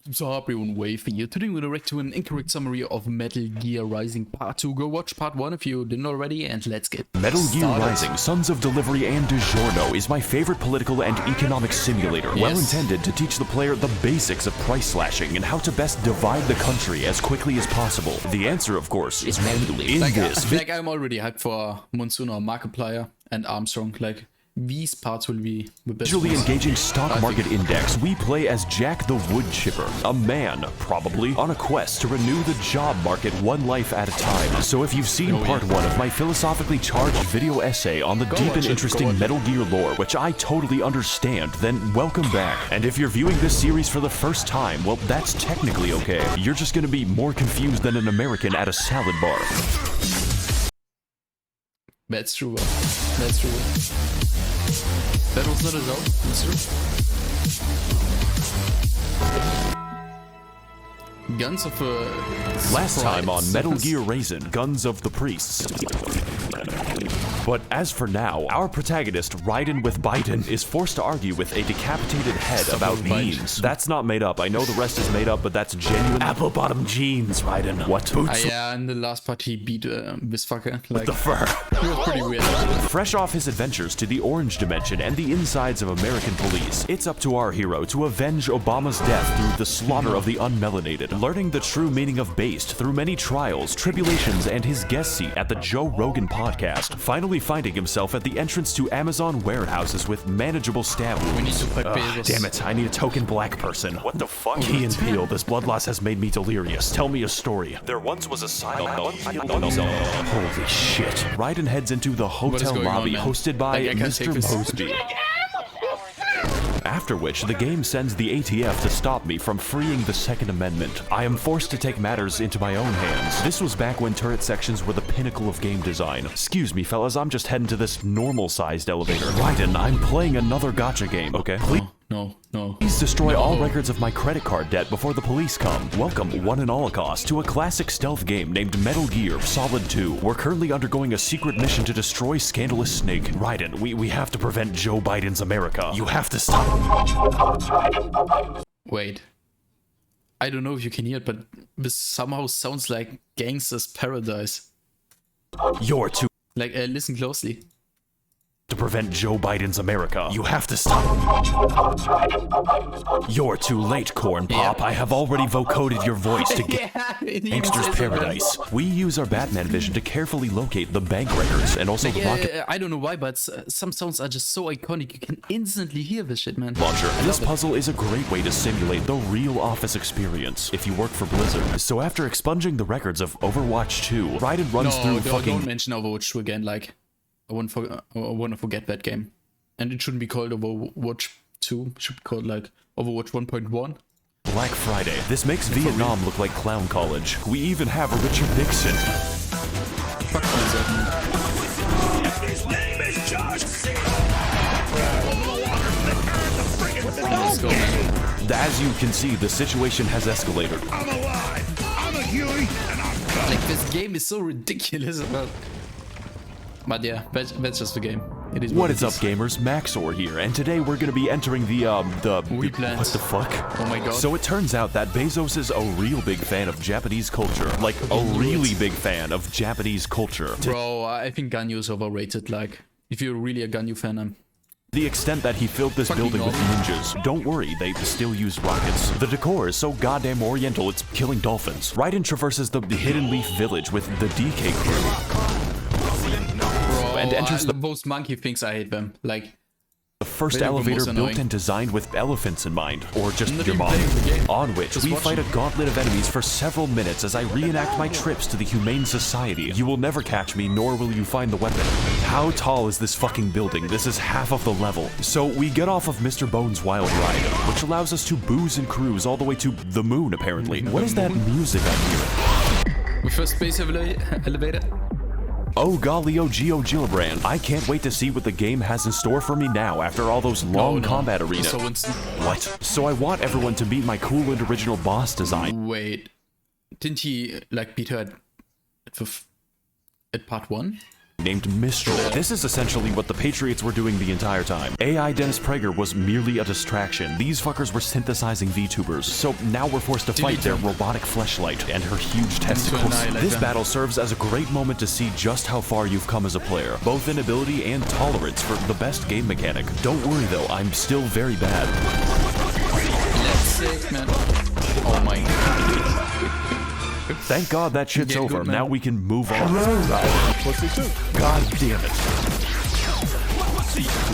So everyone way for you. Today we'll react to an incorrect summary of Metal Gear Rising Part 2. Go watch Part 1 if you didn't already, and let's get Metal Gear started. Rising, Sons of Delivery and DiGiorno is my favorite political and economic simulator, well intended to teach the player the basics of price slashing and how to best divide the country as quickly as possible. The answer, of course, is manually. In this I'm already hyped for Monsoon or Markiplier and Armstrong. Like, these parts will be the best. Visually engaging stock market index, we play as Jack the Wood Chipper, a man, probably, on a quest to renew the job market one life at a time. So if you've seen part 1 of my philosophically charged video essay on the deep and interesting Metal Gear lore, which I totally understand, then welcome back. And if you're viewing this series for the first time, well, that's technically okay. You're just gonna be more confused than an American at a salad bar. That's true. That's true. That was not a zone. Guns of Last time on Metal Gear Rising, Guns of the Priests. But as for now, our protagonist, Raiden with Biden, is forced to argue with a decapitated head about jeans. That's not made up. I know the rest is made up, but that's genuine. Apple-bottom jeans, Raiden. What? Boots? Yeah, in the last part he beat this fucker. Like, with the fur. It was pretty weird. Fresh off his adventures to the Orange Dimension and the insides of American police, it's up to our hero to avenge Obama's death through the slaughter of the unmelanated, learning the true meaning of based through many trials, tribulations, and his guest seat at the Joe Rogan podcast, finally finding himself at the entrance to Amazon warehouses with manageable stab wounds. We need to put Bezos. Damn it, I need a token black person. What the fuck? Key and Peele, this blood loss has made me delirious. Tell me a story. There once was a silent... Holy shit. Raiden heads into the hotel lobby hosted by Mr. Mosby. After which, the game sends the ATF to stop me from freeing the Second Amendment. I am forced to take matters into my own hands. This was back when turret sections were the pinnacle of game design. Excuse me, fellas, I'm just heading to this normal-sized elevator. Raiden, I'm playing another gacha game, okay? No. Please destroy all records of my credit card debt before the police come. Welcome, one and holocaust, to a classic stealth game named Metal Gear Solid 2. We're currently undergoing a secret mission to destroy Scandalous Snake. Raiden, we have to prevent Joe Biden's America. You have to stop. Wait. I don't know if you can hear it, but this somehow sounds like Gangster's Paradise. You're too... Like, listen closely. To prevent Joe Biden's America. You have to stop. You're too late, Corn Pop. I have already vocoded your voice to Gangster's Paradise. We use our Batman vision to carefully locate the bank records and also the rocket I don't know why, but some sounds are just so iconic. You can instantly hear this shit, man. launcher. This puzzle is a great way to simulate the real office experience if you work for Blizzard. So after expunging the records of Overwatch 2, Raiden runs through fucking... Don't mention Overwatch 2 again, like... I want to forget that game. And it shouldn't be called Overwatch 2. It should be called, like, Overwatch 1.1. Black Friday. This makes Vietnam look like clown college. We even have a Richard Nixon. Fuck Blizzard. His name is Josh. Let's go, man. As you can see, the situation has escalated. I'm alive. I'm a Huey, and I'm Like, this game is so ridiculous. But yeah, that's just the game. It is what is up, gamers? Max0r here, and today we're gonna be entering the Wheatlands. what the fuck? Oh my god. So it turns out that Bezos is a real big fan of Japanese culture. Like, a really big fan of Japanese culture. Bro, I think Ganyu is overrated. Like, if you're really a Ganyu fan, I'm... The extent that he filled this building with ninjas. Don't worry, they still use rockets. The decor is so goddamn oriental, it's killing dolphins. Raiden traverses the Hidden Leaf Village with the DK crew. And enters those monkey things, I hate them. Like, the first elevator built and designed with elephants in mind, or just your mom. On which we fight a gauntlet of enemies for several minutes as I reenact my trips to the Humane Society. You will never catch me, nor will you find the weapon. How tall is this fucking building? This is half of the level. So we get off of Mr. Bones' wild ride, which allows us to booze and cruise all the way to the moon, apparently. What is that music I'm hearing? the first space elevator. Oh golly, oh Geo Gillibrand. I can't wait to see what the game has in store for me now after all those long combat arenas. What? So I want everyone to meet my cool and original boss design. Wait, didn't he like beat her at part 1? named Mistral. This is essentially what the Patriots were doing the entire time. AI Dennis Prager was merely a distraction. These fuckers were synthesizing VTubers, so now we're forced to fight their robotic fleshlight and her huge testicles. This battle serves as a great moment to see just how far you've come as a player, both in ability and tolerance for the best game mechanic. Don't worry though, I'm still very bad. That's sick, man. Oh my god. Thank God that shit's over. Good, now we can move on. Pussy too. God damn it.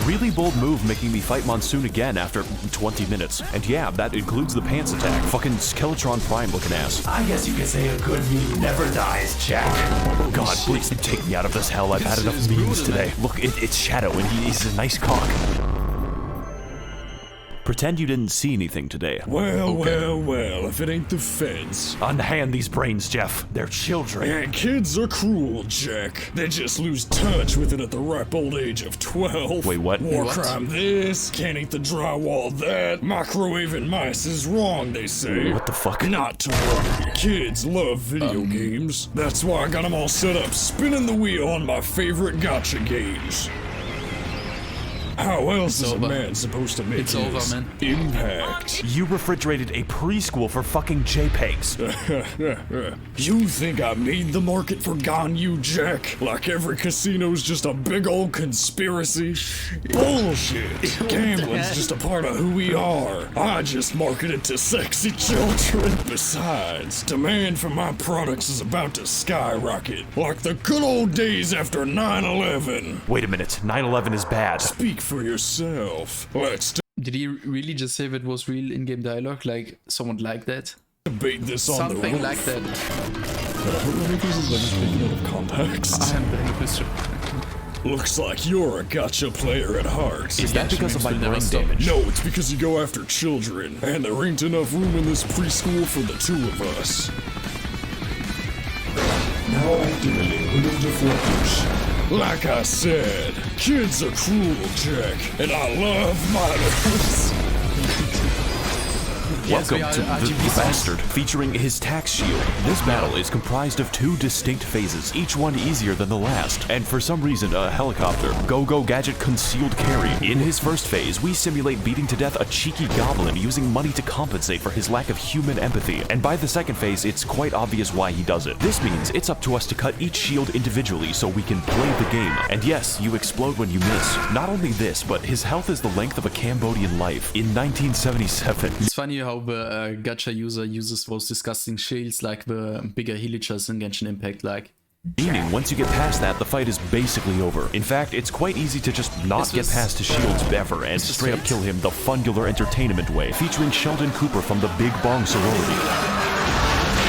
Really bold move making me fight Monsoon again after 20 minutes. And yeah, that includes the pants attack. Fucking Skeletron Prime looking ass. I guess you could say a good meme never dies, Jack. God, please take me out of this hell. I've had enough memes today. Look, it's Shadow and he's a nice cock. Pretend you didn't see anything today. Well, if it ain't the feds. Unhand these brains, Jeff. They're children. And kids are cruel, Jack. They just lose touch with it at the ripe old age of 12. Wait, what? War crime this, can't eat the drywall that. Microwaving mice is wrong, they say. What the fuck? Not to worry. Kids love video games. That's why I got them all set up, spinning the wheel on my favorite gacha games. How else is a man supposed to make his impact? You refrigerated a preschool for fucking JPEGs. You think I made the market for Ganyu, Jack? Like every casino's just a big old conspiracy? Bullshit! Gambling's just a part of who we are. I just market it to sexy children. Besides, demand for my products is about to skyrocket. Like the good old days after 9/11. Wait a minute, 9/11 is bad. Speak for yourself. Let's Did he really just say that was real in-game dialogue? Like, someone like that? debate this on the Something roof. like that. I don't know if this is like taken out of context. Looks like you're a gacha player at heart. Is that because of my brain damage? No, it's because you go after children, and there ain't enough room in this preschool for the two of us. Now activating Hood of Focus. Like I said, kids are cruel, Jack, and I love minors. Welcome to the Bastard, featuring his tax shield. This battle is comprised of two distinct phases, each one easier than the last, and for some reason a helicopter. Go-Go Gadget concealed carry. In his first phase, we simulate beating to death a cheeky goblin using money to compensate for his lack of human empathy, and by the second phase, it's quite obvious why he does it. This means it's up to us to cut each shield individually so we can play the game. And yes, you explode when you miss. Not only this, but his health is the length of a Cambodian life. In 1977, It's funny how the gacha user uses those disgusting shields like the bigger Hilichas in Genshin Impact, like. meaning once you get past that, the fight is basically over. In fact, it's quite easy to just not get past his shields ever and straight up kill him the fungular entertainment way, featuring Sheldon Cooper from the Big Bong sorority.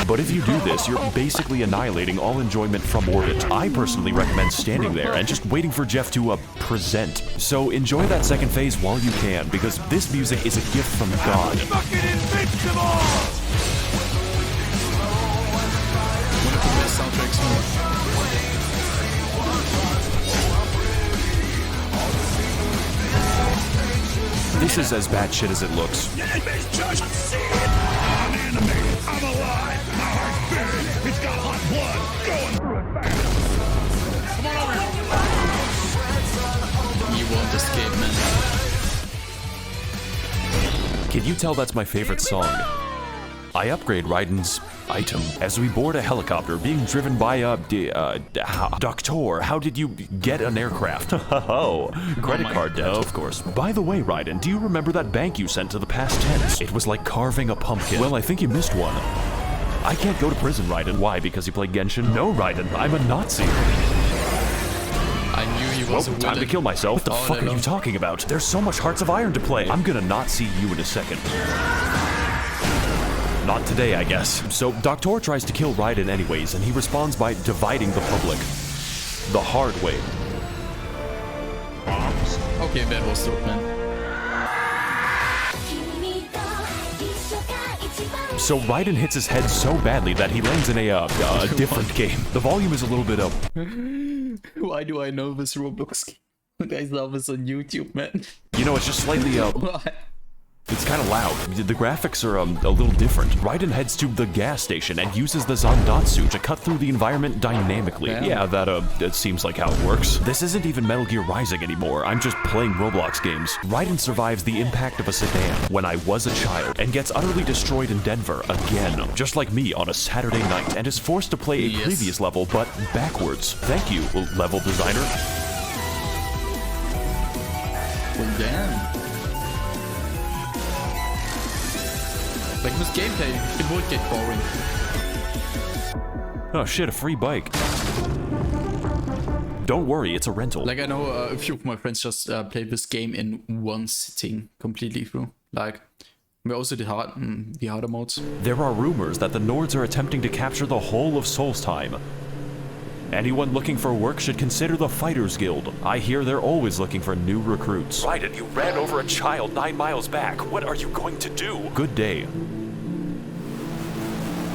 But if you do this, you're basically annihilating all enjoyment from orbit. I personally recommend standing there and just waiting for Jeff to present. So enjoy that second phase while you can, because this music is a gift from God. Fucking invincible! One of the best soundtracks. This is as bad shit as it looks. Enemies just see it! I'm animated. I'm alive. My heart's beating. It's got hot blood going through it fast. Come on over here. You won't escape, man. Can you tell that's my favorite song? I upgrade Raiden's item as we board a helicopter being driven by Doctor. How did you get an aircraft? Oh, credit card debt, of course. By the way, Raiden, do you remember that bank you sent to the past tense? It was like carving a pumpkin. Well, I think you missed one. I can't go to prison, Raiden. Why? Because you play Genshin? No, Raiden, I'm a Nazi. I knew he was a Time to kill myself. What the fuck are you talking about? There's so much Hearts of Iron to play. I'm gonna not see you in a second. Not today, I guess. So, Doctor tries to kill Raiden anyways, and he responds by dividing the public. The hard way. Okay, that was dope, man. So Raiden hits his head so badly that he lands in a different game. The volume is a little bit up. Why do I know this Roblox game? You guys love this on YouTube, man. You know, it's just slightly up. Why? It's kind of loud. The graphics are a little different. Raiden heads to the gas station and uses the Zandatsu to cut through the environment dynamically. Yeah, that seems like how it works. This isn't even Metal Gear Rising anymore. I'm just playing Roblox games. Raiden survives the impact of a sedan when I was a child and gets utterly destroyed in Denver again, just like me on a Saturday night, and is forced to play a previous level but backwards. Thank you, level designer. Well, damn. Like this gameplay, it would get boring. Oh shit, a free bike. Don't worry, it's a rental. Like I know a few of my friends just played this game in one sitting completely through. Like, we also the harder modes. There are rumors that the Nords are attempting to capture the whole of Solstheim. Anyone looking for work should consider the Fighters Guild. I hear they're always looking for new recruits. Raiden, you ran over a child 9 miles back. What are you going to do? Good day.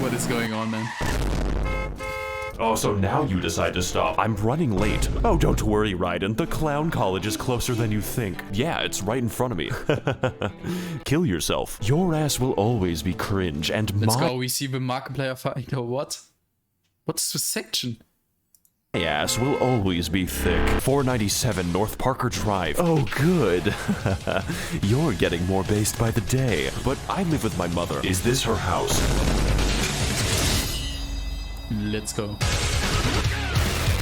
What is going on, man? Oh, so now you decide to stop. I'm running late. Oh, don't worry, Raiden. The clown college is closer than you think. Yeah, it's right in front of me. Kill yourself. Your ass will always be cringe and Let's go, we see the Markiplier fight or what? What's the section? My ass will always be thick. 497 North Parker Drive. Oh, good. You're getting more based by the day. But I live with my mother. Is this her house? Let's go.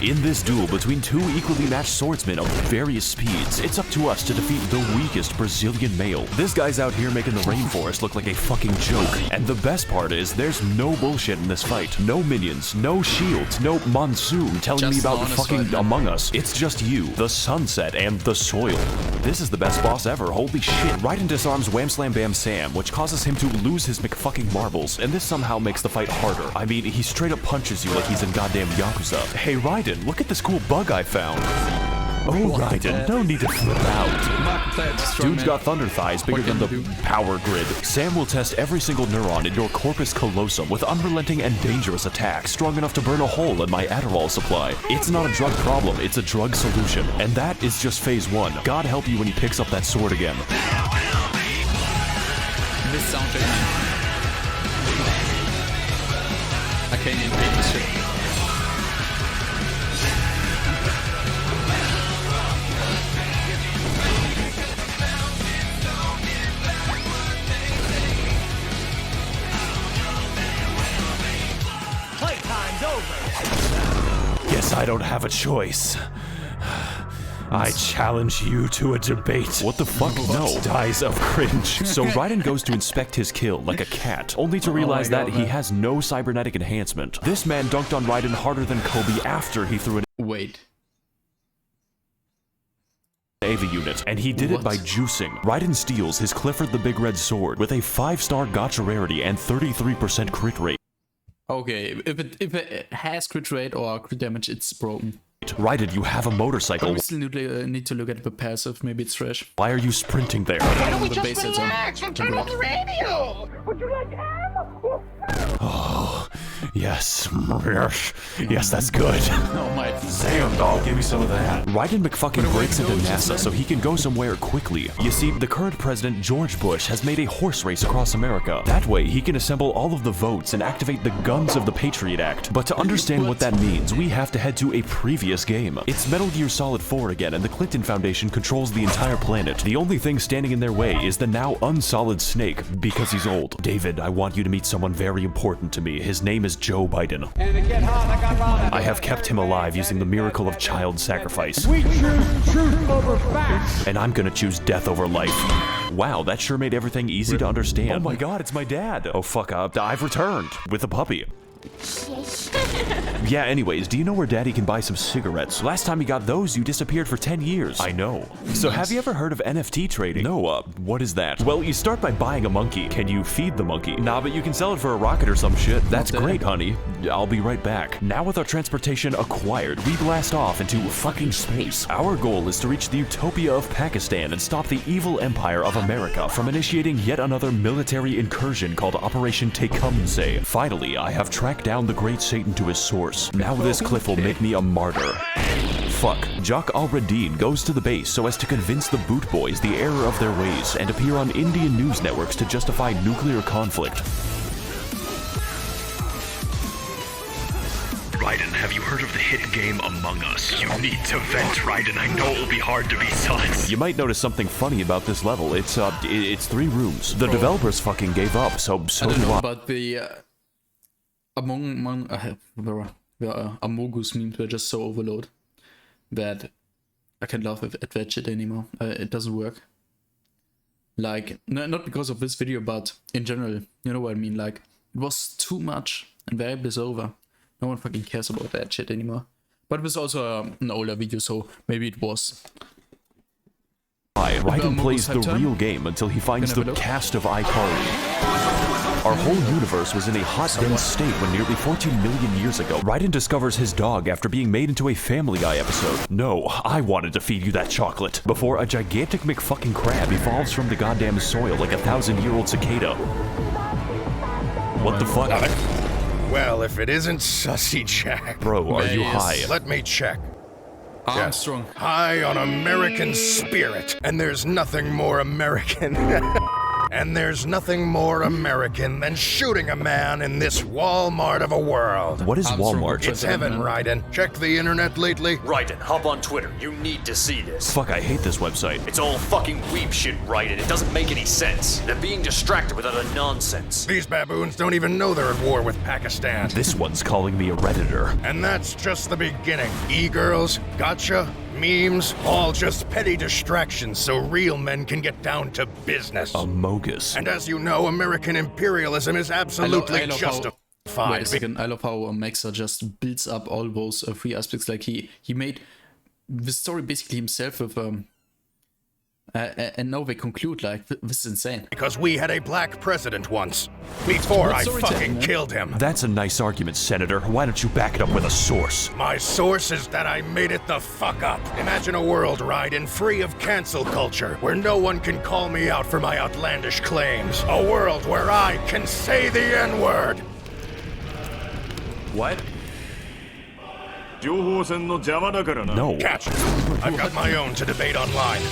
In this duel between two equally matched swordsmen of various speeds, it's up to us to defeat the weakest Brazilian male. This guy's out here making the rainforest look like a fucking joke. And the best part is, there's no bullshit in this fight. No minions, no shields, no monsoon telling me about fucking Among Us. It's just you, the sunset, and the soil. This is the best boss ever, holy shit. Raiden disarms Wham Slam Bam Sam, which causes him to lose his McFucking marbles, and this somehow makes the fight harder. I mean, he straight up punches you like he's in goddamn Yakuza. Hey Raiden, look at this cool bug I found. Oh, Raiden, no need to flip out. Dude's got thunder thighs bigger than the power grid. Sam will test every single neuron in your corpus callosum with unrelenting and dangerous attacks strong enough to burn a hole in my Adderall supply. It's not a drug problem, it's a drug solution. And that is just phase 1. God help you when he picks up that sword again. This soundtrack. I can't even take this shit. Guess I don't have a choice. I challenge you to a debate. What the fuck? No. Dies of cringe. So Raiden goes to inspect his kill like a cat, only to realize that he has no cybernetic enhancement. This man dunked on Raiden harder than Kobe after he threw an AV unit, and he did it by juicing. Raiden steals his Clifford the Big Red Sword with a 5-star gacha rarity and 33% crit rate. Okay, if it has crit rate or crit damage, it's broken. Raiden, you have a motorcycle. We still need to look at the passive. Maybe it's fresh. Why are you sprinting there? Why don't we just relax and turn on the radio? Would you like ham? Oh, yes. Yes, that's good. Oh my. Damn, dog, give me some of that. Raiden McFucking breaks into NASA so he can go somewhere quickly. You see, the current president, George Bush, has made a horse race across America. That way, he can assemble all of the votes and activate the guns of the Patriot Act. But to understand what that means, we have to head to a previous game. It's Metal Gear Solid 4 again, and the Clinton Foundation controls the entire planet. The only thing standing in their way is the now unsolid Snake, because he's old. David, I want you to meet someone very important to me. His name is Joe Biden. I have kept him alive using the miracle of child sacrifice. We choose truth over facts. And I'm gonna choose death over life. Wow, that sure made everything easy to understand. Oh my god, it's my dad. Oh fuck up, I've returned with a puppy. Yeah, anyways, do you know where Daddy can buy some cigarettes? Last time you got those, you disappeared for 10 years. I know. So have you ever heard of NFT trading? No, what is that? Well, you start by buying a monkey. Can you feed the monkey? Nah, but you can sell it for a rocket or some shit. That's great, honey. I'll be right back. Now with our transportation acquired, we blast off into fucking space. Our goal is to reach the utopia of Pakistan and stop the evil empire of America from initiating yet another military incursion called Operation Tecumseh. Finally, I have tracked down the great Satan to his source. Now this cliff will make me a martyr. fuck? Jock al-Radin goes to the base so as to convince the boot boys the error of their ways and appear on Indian news networks to justify nuclear conflict. Raiden, have you heard of the hit game Among Us? You need to vent, Raiden. I know it will be hard to be sus. You might notice something funny about this level. It's 3 rooms. The developers fucking gave up, so I don't do know I. about the Among Us memes were just so overload that I can't laugh at that shit anymore. It doesn't work. Like, not because of this video, but in general, you know what I mean? Like, it was too much and variable is over. No one fucking cares about that shit anymore. But it was also an older video, so maybe it was. Raiden plays the real game until he finds the cast of iCarly. Our whole universe was in a hot, dense state when nearly 14 million years ago, Raiden discovers his dog after being made into a Family Guy episode. No, I wanted to feed you that chocolate. Before a gigantic McFucking crab evolves from the goddamn soil like a 1,000-year-old cicada. What the fuck? Well, if it isn't Sussy Jack. Bro, are you high? Let me check. Armstrong. Yes. High on American spirit. And there's nothing more American. And there's nothing more American than shooting a man in this Walmart of a world. What is Walmart? It's heaven, Raiden. Check the internet lately? Raiden, hop on Twitter. You need to see this. Fuck, I hate this website. It's all fucking weeb shit, Raiden. It doesn't make any sense. They're being distracted with other nonsense. These baboons don't even know they're at war with Pakistan. This one's calling me a Redditor. And that's just the beginning. E-girls, gotcha, memes, all just petty distractions so real men can get down to business. Amogus. And as you know, American imperialism is absolutely justified. Wait a second, I love how Max0r just builds up all those 3 aspects. Like he made the story basically himself with and now they conclude like this is insane. Because we had a black president once. Before I fucking killed him. That's a nice argument, Senator. Why don't you back it up with a source? My source is that I made it the fuck up. Imagine a world, Raiden, free of cancel culture, where no one can call me out for my outlandish claims. A world where I can say the N-word. What? No. Catch it. I've got my own to debate online.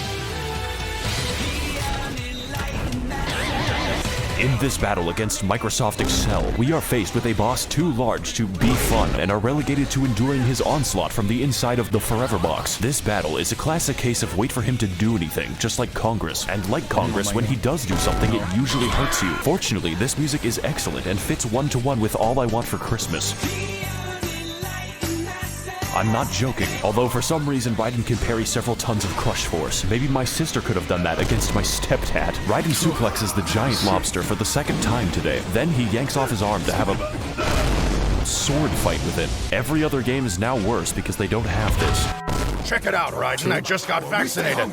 In this battle against Microsoft Excel, we are faced with a boss too large to be fun and are relegated to enduring his onslaught from the inside of the Forever Box. This battle is a classic case of wait for him to do anything, just like Congress. And like Congress, when he does do something, it usually hurts you. Fortunately, this music is excellent and fits one-to-one with All I Want for Christmas. I'm not joking, although for some reason Raiden can parry several tons of crush force. Maybe my sister could have done that against my stepdad. Raiden suplexes the giant lobster for the 2nd time today. Then he yanks off his arm to have a sword fight with it. Every other game is now worse because they don't have this. Check it out, Raiden. I just got vaccinated.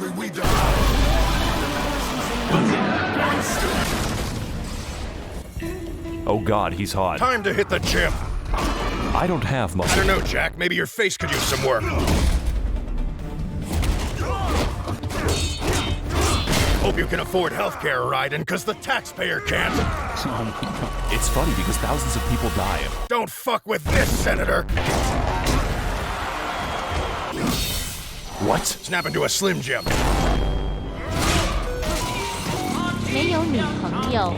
Oh god, he's hot. Time to hit the gym. I don't have muscle. I don't know, Jack. Maybe your face could use some work. Hope you can afford healthcare, Raiden, because the taxpayer can't. It's funny because thousands of people die. Don't fuck with this, Senator. What? Snap into a Slim Jim. 没有女朋友。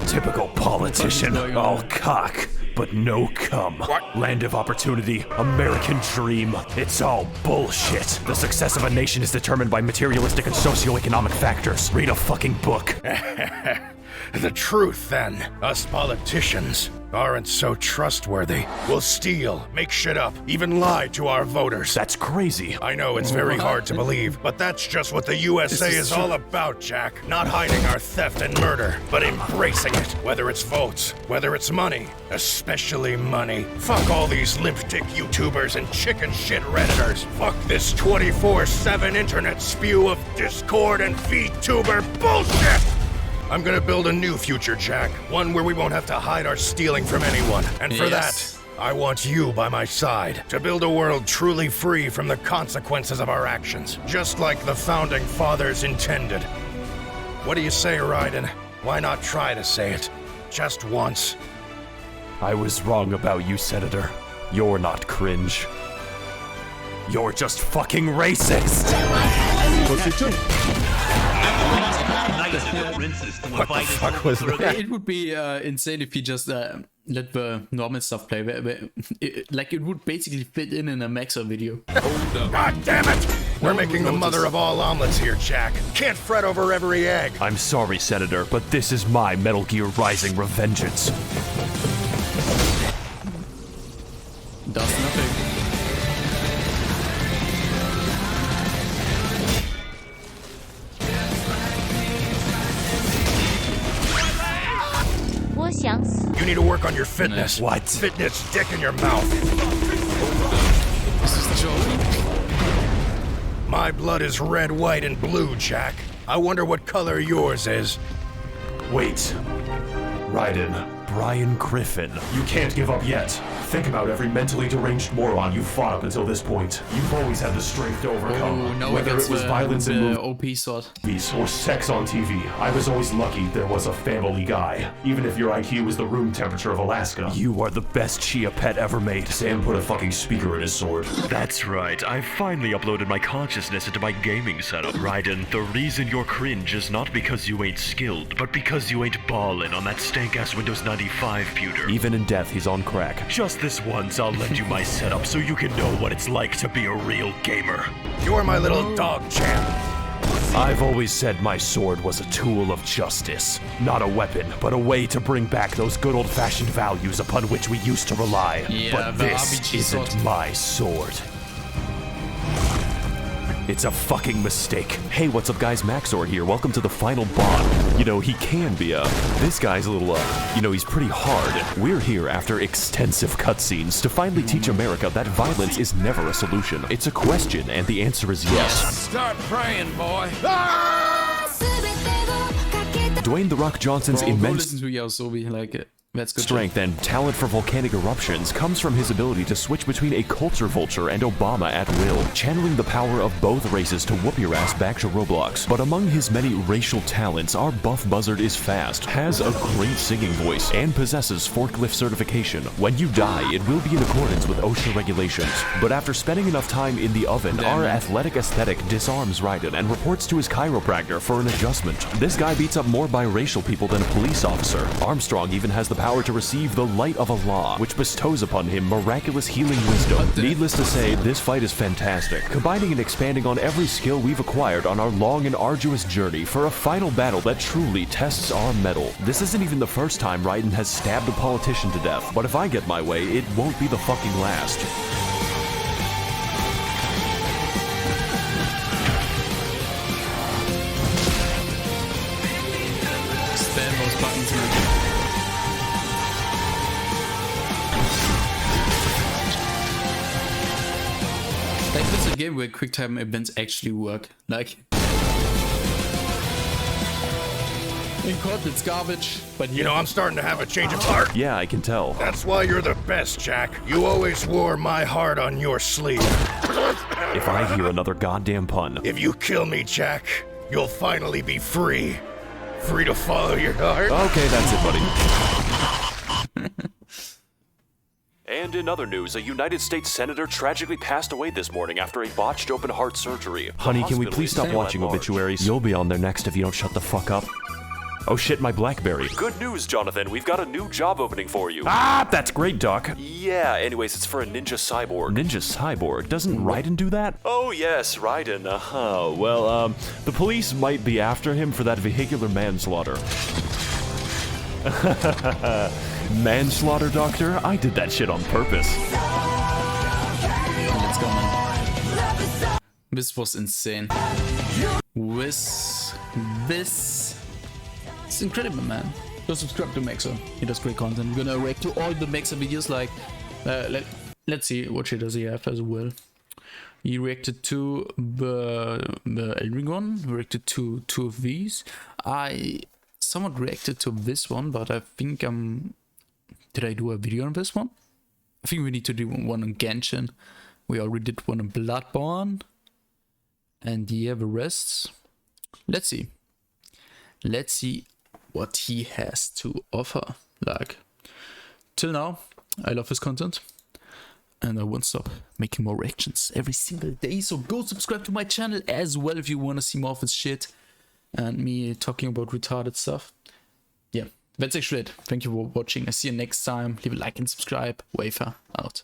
Typical politician. All cock, but no cum. What? Land of opportunity, American dream. It's all bullshit. The success of a nation is determined by materialistic and socioeconomic factors. Read a fucking book. The truth, then. Us politicians aren't so trustworthy. We'll steal, make shit up, even lie to our voters. That's crazy. I know it's very hard to believe, but that's just what the USA is all about, Jack. Not hiding our theft and murder, but embracing it. Whether it's votes, whether it's money, especially money. Fuck all these limp dick YouTubers and chicken shit Redditors. Fuck this 24/7 internet spew of Discord and VTuber bullshit! I'm gonna build a new future, Jack. One where we won't have to hide our stealing from anyone. And for that, I want you by my side. To build a world truly free from the consequences of our actions. Just like the founding fathers intended. What do you say, Raiden? Why not try to say it? Just once. I was wrong about you, Senator. You're not cringe. You're just fucking racist! What the fuck was that? It would be insane if he just let the normal stuff play. Like, it would basically fit in a Max0r video. God damn it! We're making the mother of all omelets here, Jack. Can't fret over every egg. I'm sorry, Senator, but this is my Metal Gear Rising Revengeance. Does nothing. 我想死。 You need to work on your fitness. What? Fitness dick in your mouth. This is the show. My blood is red, white, and blue, Jack. I wonder what color yours is. Wait. Raiden. Brian Griffin. You can't give up yet. Think about every mentally deranged moron you've fought up until this point. You've always had the strength to overcome. Oh, no, Whether it was violence in movies OP sword. or sex on TV, I was always lucky there was a family guy. Even if your IQ was the room temperature of Alaska. You are the best Chia pet ever made. Sam put a fucking speaker in his sword. That's right, I finally uploaded my consciousness into my gaming setup. Raiden, the reason you're cringe is not because you ain't skilled, but because you ain't ballin' on that stank-ass Windows 95 pewter. Even in death, he's on crack. Just this once, I'll lend you my setup so you can know what it's like to be a real gamer. You're my little dog champ. I've always said my sword was a tool of justice. Not a weapon, but a way to bring back those good old-fashioned values upon which we used to rely. Yeah, but the this RPG isn't sword. my sword. It's a fucking mistake. Hey, what's up guys, Max0r here. Welcome to the final bond. You know, he can be this guy's a little, he's pretty hard. We're here after extensive cutscenes to finally teach America that violence is never a solution. It's a question, and the answer is yes. Start praying, boy. Dwayne "The Rock" Johnson's Bro, go immense listen to Yasobi, like, that's good. strength and talent for volcanic eruptions comes from his ability to switch between a culture vulture and Obama at will, channeling the power of both races to whoop your ass back to Roblox. But among his many racial talents, our buff buzzard is fast, has a great singing voice, and possesses forklift certification. When you die, it will be in accordance with OSHA regulations. But after spending enough time in the oven, our athletic aesthetic disarms Raiden and reports to his chiropractor for an adjustment. This guy beats up more biracial people than a police officer. Armstrong even has the power to receive the light of Allah, which bestows upon him miraculous healing wisdom. Needless to say, this fight is fantastic, combining and expanding on every skill we've acquired on our long and arduous journey for a final battle that truly tests our mettle. This isn't even the first time Raiden has stabbed a politician to death, but if I get my way, it won't be the fucking last. Spam those buttons, man. Like, this is a game where quick time events actually work. Like, in COD it's garbage, but You know, I'm starting to have a change of heart. Yeah, I can tell. That's why you're the best, Jack. You always wore my heart on your sleeve. If I hear another goddamn pun. If you kill me, Jack, you'll finally be free. Free to follow your heart. Okay, that's it, buddy. And in other news, a United States senator tragically passed away this morning after a botched open heart surgery. Honey, can we please stop watching obituaries? You'll be on there next if you don't shut the fuck up. Oh shit, my BlackBerry. Good news, Jonathan. We've got a new job opening for you. Ah, that's great, Doc. Yeah, anyways, it's for a ninja cyborg. Ninja cyborg? Doesn't Raiden do that? Oh yes, Raiden. Well, the police might be after him for that vehicular manslaughter. Manslaughter, Doctor? I did that shit on purpose. let's go, man. This was insane. This it's incredible, man. Go subscribe to Max0r. He does great content. I'm gonna react to all the Max0r videos. Like, let's see what shit does he have as well. He reacted to the Elden Ring one. Reacted to two of these. I somewhat reacted to this one, but I think did I do a video on this one? I think we need to do one on Genshin. We already did one on Bloodborne. And yeah, the rest. Let's see. Let's see what he has to offer. Like, till now, I love his content. and I won't stop making more reactions every single day. So go subscribe to my channel as well if you want to see more of this shit and me talking about retarded stuff. Yeah, that's actually it. Thank you for watching. I see you next time. Leave a like and subscribe. Wafer out.